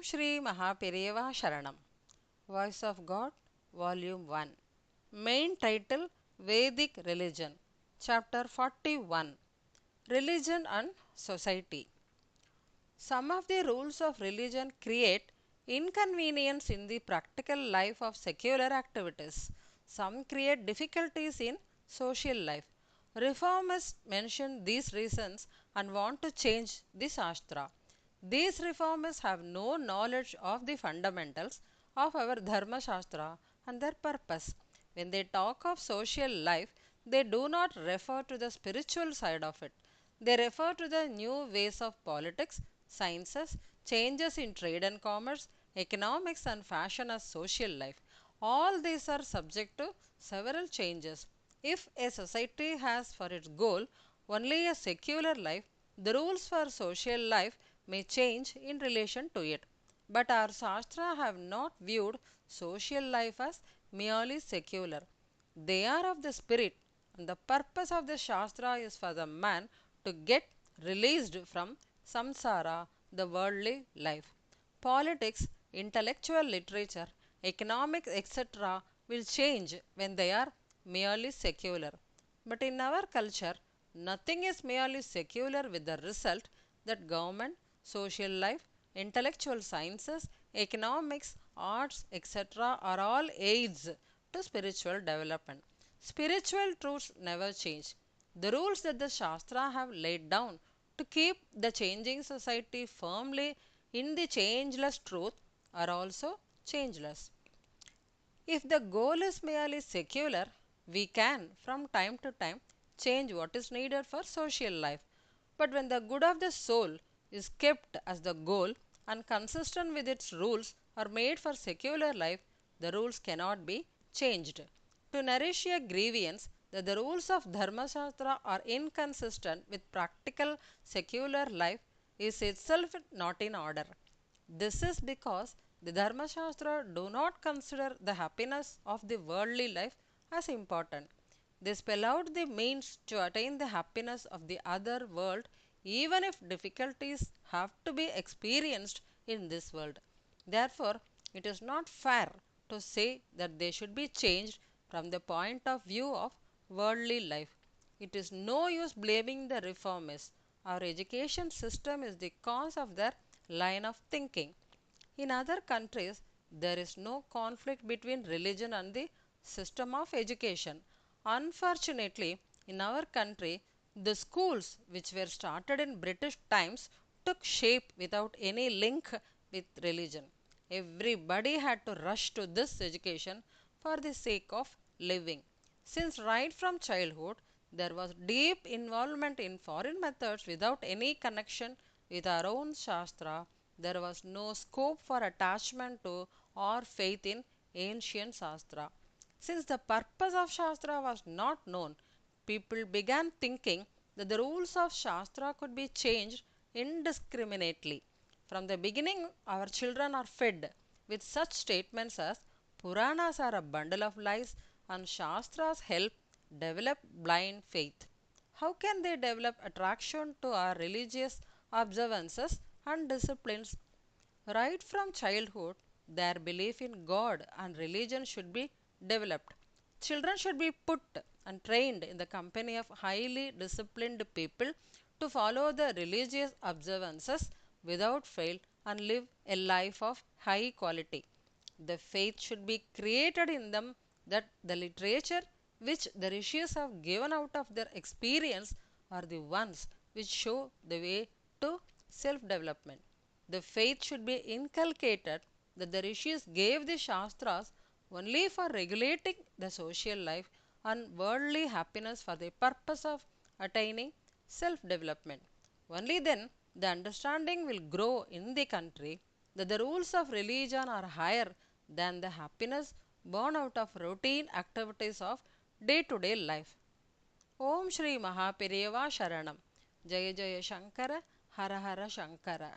Sri Mahaperiyava Sharanam. Voice of God, Volume 1. Main title Vedic Religion. Chapter 41. Religion and Society. Some of the rules of religion create inconvenience in the practical life of secular activities. Some create difficulties in social life. Reformists mention these reasons and want to change the Shastra. These reformers have no knowledge of the fundamentals of our Dharma Shastra and their purpose. When they talk of social life, they do not refer to the spiritual side of it. They refer to the new ways of politics, sciences, changes in trade and commerce, economics and fashion as social life. All these are subject to several changes. If a society has for its goal only a secular life, the rules for social life may change in relation to it. But our Shastra have not viewed social life as merely secular. They are of the spirit, and the purpose of the Shastra is for the man to get released from samsara, the worldly life. Politics, intellectual literature, economics, etc. will change when they are merely secular. But in our culture, nothing is merely secular, with the result that government, social life, intellectual sciences, economics, arts, etc. are all aids to spiritual development. Spiritual truths never change. The rules that the Shastra have laid down to keep the changing society firmly in the changeless truth are also changeless. If the goal is merely secular, we can from time to time change what is needed for social life. But when the good of the soul is kept as the goal and consistent with its rules are made for secular life, the rules cannot be changed. To nourish a grievance that the rules of Dharmashastra are inconsistent with practical secular life is itself not in order. This is because the Dharma Shastra do not consider the happiness of the worldly life as important. They spell out the means to attain the happiness of the other world, even if difficulties have to be experienced in this world. Therefore, it is not fair to say that they should be changed from the point of view of worldly life. It is no use blaming the reformists. Our education system is the cause of their line of thinking. In other countries, there is no conflict between religion and the system of education. Unfortunately, in our country, the schools which were started in British times took shape without any link with religion. Everybody had to rush to this education for the sake of living. Since right from childhood, there was deep involvement in foreign methods without any connection with our own Shastra. There was no scope for attachment to or faith in ancient Shastra. Since the purpose of Shastra was not known, people began thinking that the rules of Shastra could be changed indiscriminately. From the beginning, our children are fed with such statements as Puranas are a bundle of lies and Shastras help develop blind faith. How can they develop attraction to our religious observances and disciplines? Right from childhood, their belief in God and religion should be developed. Children should be put and trained in the company of highly disciplined people to follow the religious observances without fail and live a life of high quality. The faith should be created in them that the literature which the rishis have given out of their experience are the ones which show the way to self development. The faith should be inculcated that the rishis gave the Shastras only for regulating the social life and worldly happiness for the purpose of attaining self development. Only then the understanding will grow in the country that the rules of religion are higher than the happiness born out of routine activities of day to day life. Om Sri Mahaperiyava Sharanam. Jaya Jaya Shankara, Hara Hara Shankara.